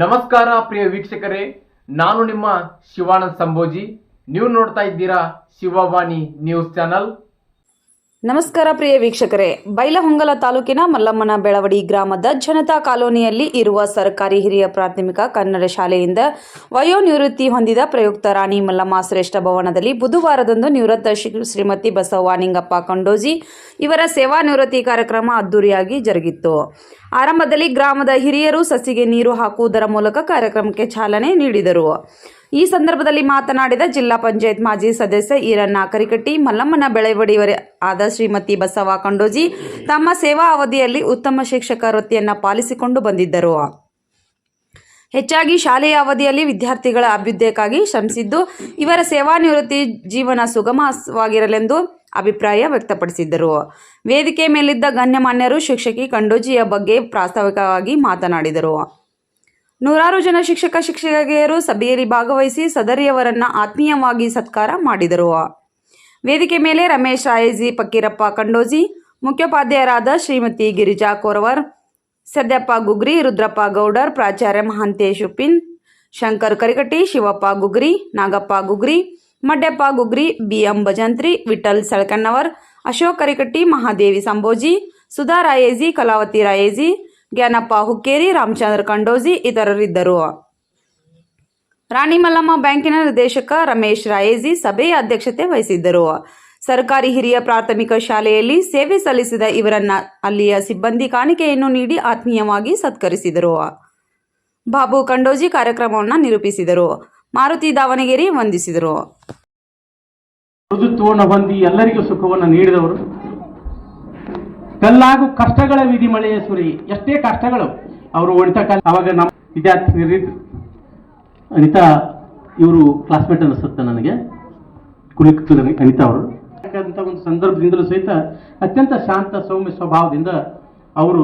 ನಮಸ್ಕಾರ ಪ್ರಿಯ ವೀಕ್ಷಕರೇ, ನಾನು ನಿಮ್ಮ ಶಿವಾನಂದ್ ಸಂಬೋಜಿ. ನೀವು ನೋಡ್ತಾ ಇದ್ದೀರಾ ಶಿವವಾಣಿ ನ್ಯೂಸ್ ಚಾನಲ್. ನಮಸ್ಕಾರ ಪ್ರಿಯ ವೀಕ್ಷಕರೇ, ಬೈಲಹೊಂಗಲ ತಾಲೂಕಿನ ಮಲ್ಲಮ್ಮನ ಬೆಳವಡಿ ಗ್ರಾಮದ ಜನತಾ ಕಾಲೋನಿಯಲ್ಲಿ ಇರುವ ಸರ್ಕಾರಿ ಹಿರಿಯ ಪ್ರಾಥಮಿಕ ಕನ್ನಡ ಶಾಲೆಯಿಂದ ವಯೋನಿವೃತ್ತಿ ಹೊಂದಿದ ಪ್ರಯುಕ್ತ ರಾಣಿ ಮಲ್ಲಮ್ಮ ಶ್ರೇಷ್ಠ ಭವನದಲ್ಲಿ ಬುಧವಾರದಂದು ನಿವೃತ್ತ ಶ್ರೀಮತಿ ಬಸವ್ವ ನಿಂಗಪ್ಪ ಕಂಡೋಜಿ ಇವರ ಸೇವಾ ನಿವೃತ್ತಿ ಕಾರ್ಯಕ್ರಮ ಅದ್ದೂರಿಯಾಗಿ ಜರುಗಿತ್ತು. ಆರಂಭದಲ್ಲಿ ಗ್ರಾಮದ ಹಿರಿಯರು ಸಸಿಗೆ ನೀರು ಹಾಕುವುದರ ಮೂಲಕ ಕಾರ್ಯಕ್ರಮಕ್ಕೆ ಚಾಲನೆ ನೀಡಿದರು. ಈ ಸಂದರ್ಭದಲ್ಲಿ ಮಾತನಾಡಿದ ಜಿಲ್ಲಾ ಪಂಚಾಯತ್ ಮಾಜಿ ಸದಸ್ಯ ಈರಣ್ಣ ಕರಿಕಟ್ಟಿ, ಮಲ್ಲಮ್ಮನ ಬೆಳವಡಿಯವರೇ ಆದ ಶ್ರೀಮತಿ ಬಸವ್ವ ಕಂಡೋಜಿ ತಮ್ಮ ಸೇವಾ ಅವಧಿಯಲ್ಲಿ ಉತ್ತಮ ಶಿಕ್ಷಕ ವೃತ್ತಿಯನ್ನು ಪಾಲಿಸಿಕೊಂಡು ಬಂದಿದ್ದರು. ಹೆಚ್ಚಾಗಿ ಶಾಲೆಯ ಅವಧಿಯಲ್ಲಿ ವಿದ್ಯಾರ್ಥಿಗಳ ಅಭ್ಯುದಯಕ್ಕಾಗಿ ಶ್ರಮಿಸಿದ್ದು, ಇವರ ಸೇವಾ ನಿವೃತ್ತಿ ಜೀವನ ಸುಗಮವಾಗಿರಲೆಂದು ಅಭಿಪ್ರಾಯ ವ್ಯಕ್ತಪಡಿಸಿದ್ದರು. ವೇದಿಕೆ ಮೇಲಿದ್ದ ಗಣ್ಯಮಾನ್ಯರು ಶಿಕ್ಷಕಿ ಕಂಡೋಜಿಯ ಬಗ್ಗೆ ಪ್ರಾಸ್ತಾವಿಕವಾಗಿ ಮಾತನಾಡಿದರು. ನೂರಾರು ಜನ ಶಿಕ್ಷಕಿಯರು ಸಭೆಯಲ್ಲಿ ಭಾಗವಹಿಸಿ ಸದರಿಯವರನ್ನು ಆತ್ಮೀಯವಾಗಿ ಸತ್ಕಾರ ಮಾಡಿದರು. ವೇದಿಕೆ ಮೇಲೆ ರಮೇಶ್ ರಾಯಜಿ, ಫಕೀರಪ್ಪ ಕಂಡೋಜಿ, ಮುಖ್ಯೋಪಾಧ್ಯಾಯರಾದ ಶ್ರೀಮತಿ ಗಿರಿಜಾ ಕೋರವರ್, ಸದ್ಯಪ್ಪ ಗುಗ್ರಿ, ರುದ್ರಪ್ಪ ಗೌಡರ್, ಪ್ರಾಚಾರ್ಯ ಮಹಾಂತೇಶ್ ಉಪ್ಪಿನ್, ಶಂಕರ್ ಕರಿಕಟ್ಟಿ, ಶಿವಪ್ಪ ಗುಗ್ರಿ, ನಾಗಪ್ಪ ಗುಗ್ರಿ, ಮಡ್ಯಪ್ಪ ಗುಗ್ರಿ, BM ಭಜಂತ್ರಿ, ವಿಠಲ್ ಸಳಕಣ್ಣವರ್, ಅಶೋಕ್ ಕರಿಕಟ್ಟಿ, ಮಹಾದೇವಿ ಸಂಬೋಜಿ, ಸುಧಾ ರಾಯೇಜಿ, ಕಲಾವತಿ ರಾಯೇಜಿ, ಜ್ಞಾನಪ್ಪ ಹುಕ್ಕೇರಿ, ರಾಮಚಂದ್ರ ಕಂಡೋಜಿ ಇತರರಿದ್ದರು. ರಾಣಿ ಮಲ್ಲಮ್ಮ ಬ್ಯಾಂಕಿನ ನಿರ್ದೇಶಕ ರಮೇಶ್ ರಾಯೇಜಿ ಸಭೆಯ ಅಧ್ಯಕ್ಷತೆ ವಹಿಸಿದ್ದರು. ಸರ್ಕಾರಿ ಹಿರಿಯ ಪ್ರಾಥಮಿಕ ಶಾಲೆಯಲ್ಲಿ ಸೇವೆ ಸಲ್ಲಿಸಿದ ಇವರನ್ನ ಅಲ್ಲಿಯ ಸಿಬ್ಬಂದಿ ಕಾಣಿಕೆಯನ್ನು ನೀಡಿ ಆತ್ಮೀಯವಾಗಿ ಸತ್ಕರಿಸಿದರು. ಬಾಬು ಕಂಡೋಜಿ ಕಾರ್ಯಕ್ರಮವನ್ನು ನಿರೂಪಿಸಿದರು. ಮಾರುತಿ ದಾವಣಗೆರೆ ವಂದಿಸಿದರು. ಮೃದುತ್ವವನ್ನು ಹೊಂದಿ ಎಲ್ಲರಿಗೂ ಸುಖವನ್ನು ನೀಡಿದವರು. ಕಲ್ಲಾಗು ಕಷ್ಟಗಳ ವಿಧಿ ಮಳೆಯ ಸುರಿ, ಎಷ್ಟೇ ಕಷ್ಟಗಳು ಅವರು ಒಣಿತಾ ಕಾಲ. ಅವಾಗ ನಮ್ಮ ವಿದ್ಯಾರ್ಥಿ ಅನಿತಾ ಇವರು ಕ್ಲಾಸ್ಮೇಟ್ ಅನಿಸುತ್ತೆ ನನಗೆ, ಕುಳಿತು ಅನಿತಾ ಅವರು. ಯಾಕಂತ ಒಂದು ಸಂದರ್ಭದಿಂದಲೂ ಸಹಿತ ಅತ್ಯಂತ ಶಾಂತ ಸೌಮ್ಯ ಸ್ವಭಾವದಿಂದ ಅವರು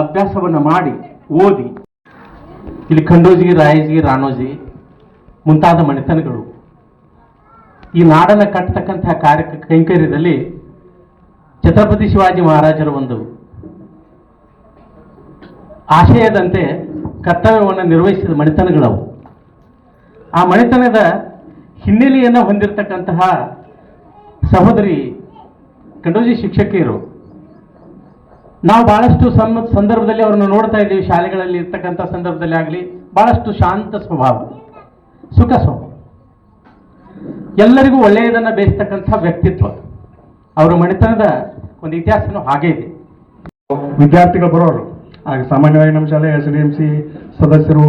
ಅಭ್ಯಾಸವನ್ನು ಮಾಡಿ ಓದಿ ಇಲ್ಲಿ ಖಂಡೋಜಿ, ರಾಯಜಿ, ರಾಣೋಜಿ ಮುಂತಾದ ಮನೆತನಗಳು ಈ ನಾಡನ್ನು ಕಟ್ಟತಕ್ಕಂತಹ ಕೈಂಕರ್ಯದಲ್ಲಿ ಛತ್ರಪತಿ ಶಿವಾಜಿ ಮಹಾರಾಜರ ಒಂದು ಆಶಯದಂತೆ ಕರ್ತವ್ಯವನ್ನು ನಿರ್ವಹಿಸಿದ ಮನೆತನಗಳವು. ಆ ಮನೆತನದ ಹಿನ್ನೆಲೆಯನ್ನು ಹೊಂದಿರತಕ್ಕಂತಹ ಸಹೋದರಿ ಕಂಡೋಜಿ ಶಿಕ್ಷಕಿಯರು. ನಾವು ಬಹಳಷ್ಟು ಸಂದರ್ಭದಲ್ಲಿ ಅವರನ್ನು ನೋಡ್ತಾ ಇದ್ದೀವಿ. ಶಾಲೆಗಳಲ್ಲಿ ಇರ್ತಕ್ಕಂಥ ಸಂದರ್ಭದಲ್ಲಿ ಆಗಲಿ ಬಹಳಷ್ಟು ಶಾಂತ ಸ್ವಭಾವ, ಸುಖ ಸ್ವಭಾವ, ಎಲ್ಲರಿಗೂ ಒಳ್ಳೆಯದನ್ನು ಬೇಯಿಸ್ತಕ್ಕಂಥ ವ್ಯಕ್ತಿತ್ವ. ಅವರ ಮನೆತನದ ಒಂದು ಇತಿಹಾಸನೂ ಹಾಗೆ ಇದೆ. ವಿದ್ಯಾರ್ಥಿಗಳು ಬರೋರು ಆಗ ಸಾಮಾನ್ಯವಾಗಿ ನಮ್ಮ ಶಾಲೆ SDMC ಸದಸ್ಯರು,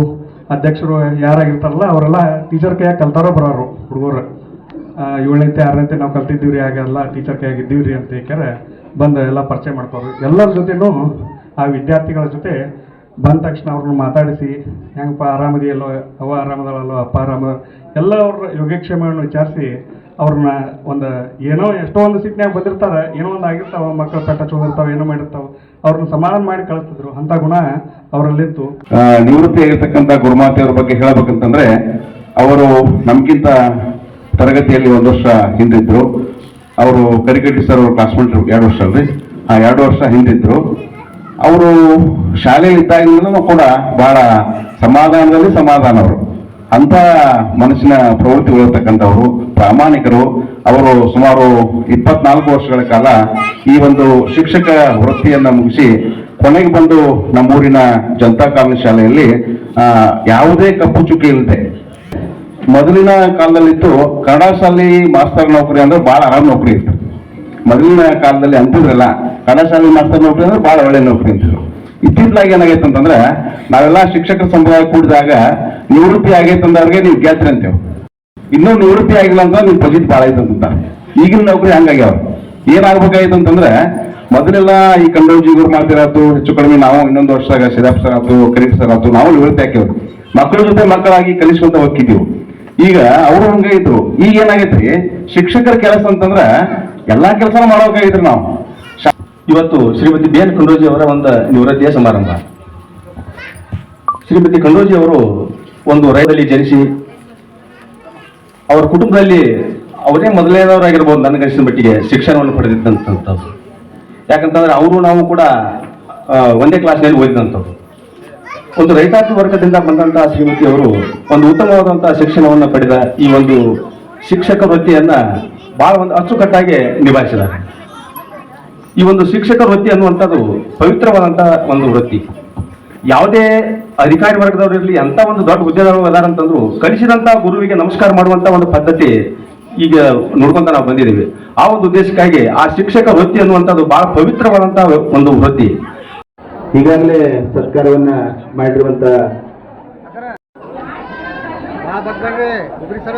ಅಧ್ಯಕ್ಷರು ಯಾರಾಗಿರ್ತಾರಲ್ಲ ಅವರೆಲ್ಲ ಟೀಚರ್ ಕೈಯಾಗಿ ಕಲ್ತಾರೋ ಬರೋರು ಹುಡುಗರು. 7ನೇತೆ 6ನೇತೆ ನಾವು ಕಲ್ತಿದ್ದೀವ್ರಿ, ಆಗೆಲ್ಲ ಟೀಚರ್ ಕೈಯಾಗಿದ್ದೀವ್ರಿ ಅಂತ ಹೇಳ್ತಾರೆ ಬಂದು ಎಲ್ಲ ಪರಿಚಯ ಮಾಡ್ಕೋರು. ಎಲ್ಲರ ಜೊತೆನೂ ಆ ವಿದ್ಯಾರ್ಥಿಗಳ ಜೊತೆ ಬಂದ ತಕ್ಷಣ ಅವ್ರನ್ನ ಮಾತಾಡಿಸಿ, ಹೆಂಗಪ್ಪ ಆರಾಮದಿಯಲ್ಲೋ, ಅವ್ವ ಆರಾಮದಲ್ಲೋ, ಅಪ್ಪ ಆರಾಮ, ಎಲ್ಲ ಅವ್ರ ಯೋಗಕ್ಷೇಮವನ್ನು ವಿಚಾರಿಸಿ ಅವ್ರನ್ನ ಒಂದು ಏನೋ ಎಷ್ಟೋ ಒಂದು ಸಿಟ್ನ್ಯಾಗ ಬಂದಿರ್ತಾರೆ, ಏನೋ ಒಂದು ಆಗಿರ್ತಾವೆ, ಮಕ್ಕಳು ಪೆಟ್ಟ ಚೋದಿರ್ತಾವೆ, ಏನೋ ಮಾಡಿರ್ತಾವೆ, ಅವ್ರನ್ನ ಸಮಾಧಾನ ಮಾಡಿ ಕಳಿಸ್ತಿದ್ರು. ಅಂಥ ಗುಣ ಅವರಲ್ಲಿತ್ತು. ನಿವೃತ್ತಿ ಆಗಿರ್ತಕ್ಕಂಥ ಗುರುಮಾತೆಯವ್ರ ಬಗ್ಗೆ ಹೇಳಬೇಕಂತಂದ್ರೆ, ಅವರು ನಮ್ಗಿಂತ ತರಗತಿಯಲ್ಲಿ 1 ವರ್ಷ ಹಿಂದಿದ್ರು. ಅವರು ಕರಿಕಟ್ಟಿ ಸರ್ ಅವರು ಕ್ಲಾಸ್ಮೇಟ್ 2 ವರ್ಷ ಅಲ್ರಿ, ಆ 2 ವರ್ಷ ಹಿಂದಿದ್ರು. ಅವರು ಶಾಲೆಯಲ್ಲಿ ಇದ್ದಾಗಿಂದಲೂ ಕೂಡ ಬಹಳ ಸಮಾಧಾನದಲ್ಲಿ ಸಮಾಧಾನವರು, ಅಂಥ ಮನಸ್ಸಿನ ಪ್ರವೃತ್ತಿಗಳಿರ್ತಕ್ಕಂಥವರು, ಪ್ರಾಮಾಣಿಕರು. ಅವರು ಸುಮಾರು 24 ವರ್ಷಗಳ ಕಾಲ ಈ ಒಂದು ಶಿಕ್ಷಕ ವೃತ್ತಿಯನ್ನು ಮುಗಿಸಿ ಕೊನೆಗೆ ಬಂದು ನಮ್ಮೂರಿನ ಜನತಾ ಕಾಲೋನಿ ಶಾಲೆಯಲ್ಲಿ ಯಾವುದೇ ಕಪ್ಪು ಚುಕ್ಕಿ ಇಲ್ಲದೆ, ಮೊದಲಿನ ಕಾಲದಲ್ಲಿತ್ತು ಕನ್ನಡ ಶಾಲೆ ಮಾಸ್ತರ್ ನೌಕರಿ ಅಂದ್ರೆ ಬಹಳ ಆರಾಮ್ ನೌಕರಿ ಇತ್ತು. ಮೊದಲಿನ ಕಾಲದಲ್ಲಿ ಅಂತಿದ್ರಲ್ಲ, ಕನ್ನಡ ಶಾಲೆ ಮಾಸ್ತರ್ ನೌಕರಿ ಅಂದ್ರೆ ಬಹಳ ಒಳ್ಳೆ ನೌಕರಿ ಅಂತಿದ್ರು. ಇತ್ತಿತ್ತಲಾಗಿ ಏನಾಗೈತೆ ಅಂತಂದ್ರೆ, ನಾವೆಲ್ಲ ಶಿಕ್ಷಕರ ಸಮುದಾಯ ಕೂಡಿದಾಗ ನಿವೃತ್ತಿ ಆಗೈತೆ ಅಂದವ್ರಿಗೆ ನೀವು ಗೆದ್ರಿ ಅಂತೇವೆ, ಇನ್ನೂ ನಿವೃತ್ತಿ ಆಗಿಲ್ಲ ಅಂತ ನೀವು ಪಜಿತ್ ಭಾಳ ಐತೆ ಅಂತ. ಈಗಿನ ನೌಕರಿ ಹಂಗಾಗ್ಯಾವ. ಏನಾಗ್ಬೇಕಾಯ್ತು ಅಂತಂದ್ರೆ, ಮೊದಲೆಲ್ಲ ಈ ಕಂಡೋಜಿ ಗುರುಮಾತಿರಾತು ಹೆಚ್ಚು ಕಡಿಮೆ ನಾವು ಇನ್ನೊಂದು ವರ್ಷದಾಗ ಸಿದ್ದಾಪ್ ಸರ್ ಆಯ್ತು, ಕರೀಟ್ ಸರ್ ಆಯ್ತು, ನಾವು ನಿವೃತ್ತಿ ಹಾಕಿವ್ರು. ಮಕ್ಕಳ ಜೊತೆ ಮಕ್ಕಳಾಗಿ ಕಲಿಸುವಂತ ಹೋಗಿದ್ದೀವಿ. ಈಗ ಅವರು ಹಂಗ ಇದ್ರು. ಈಗ ಏನಾಗೈತ್ರಿ, ಶಿಕ್ಷಕರ ಕೆಲಸ ಅಂತಂದ್ರೆ ಎಲ್ಲಾ ಕೆಲಸ ಮಾಡೋಕಾಗಿದ್ರಿ ನಾವು. ಇವತ್ತು ಶ್ರೀಮತಿ BN ಕಂಡೋಜಿ ಅವರ ಒಂದು ನಿವೃತ್ತಿಯ ಸಮಾರಂಭ. ಶ್ರೀಮತಿ ಕಂಡೋಜಿ ಅವರು ಒಂದು ರೈತರಲ್ಲಿ ಜನಿಸಿ ಅವರ ಕುಟುಂಬದಲ್ಲಿ ಅವರೇ ಮೊದಲನೇದವರಾಗಿರ್ಬೋದು ನನಗನ್ಸಿದ ಮಟ್ಟಿಗೆ ಶಿಕ್ಷಣವನ್ನು ಪಡೆದಿದ್ದಂಥದ್ದು. ಯಾಕಂತಂದ್ರೆ ಅವರು ನಾವು ಕೂಡ ಒಂದೇ ಕ್ಲಾಸ್ನಲ್ಲಿ ಓದಿದಂಥವ್ರು. ಒಂದು ರೈತಾಪಿ ವರ್ಗದಿಂದ ಬಂದಂತಹ ಶ್ರೀಮತಿಯವರು ಒಂದು ಉತ್ತಮವಾದಂತಹ ಶಿಕ್ಷಣವನ್ನು ಪಡೆದ ಈ ಒಂದು ಶಿಕ್ಷಕ ವೃತ್ತಿಯನ್ನ ಬಹಳ ಒಂದು ಅಚ್ಚುಕಟ್ಟಾಗಿ ನಿಭಾಯಿಸಿದ್ದಾರೆ. ಈ ಒಂದು ಶಿಕ್ಷಕ ವೃತ್ತಿ ಅನ್ನುವಂಥದ್ದು ಪವಿತ್ರವಾದಂತಹ ಒಂದು ವೃತ್ತಿ. ಯಾವುದೇ ಅಧಿಕಾರಿ ವರ್ಗದವರು ಇರಲಿ, ಅಂತ ಒಂದು ದೊಡ್ಡ ಹುದ್ದೆದವರು ಅದಾರ ಅಂತಂದ್ರು ಕಲಿಸಿದಂತಹ ಗುರುವಿಗೆ ನಮಸ್ಕಾರ ಮಾಡುವಂತ ಒಂದು ಪದ್ಧತಿ ಈಗ ನೋಡ್ಕೊಂತ ನಾವು ಬಂದಿದ್ದೀವಿ. ಆ ಒಂದು ಉದ್ದೇಶಕ್ಕಾಗಿ ಆ ಶಿಕ್ಷಕ ವೃತ್ತಿ ಅನ್ನುವಂಥದ್ದು ಬಹಳ ಪವಿತ್ರವಾದಂತಹ ಒಂದು ವೃತ್ತಿ. ಈಗಾಗಲೇ ಸರ್ಕಾರವನ್ನ ಮಾಡಿರುವಂತ ಒಬ್ಬರಿ ಸರ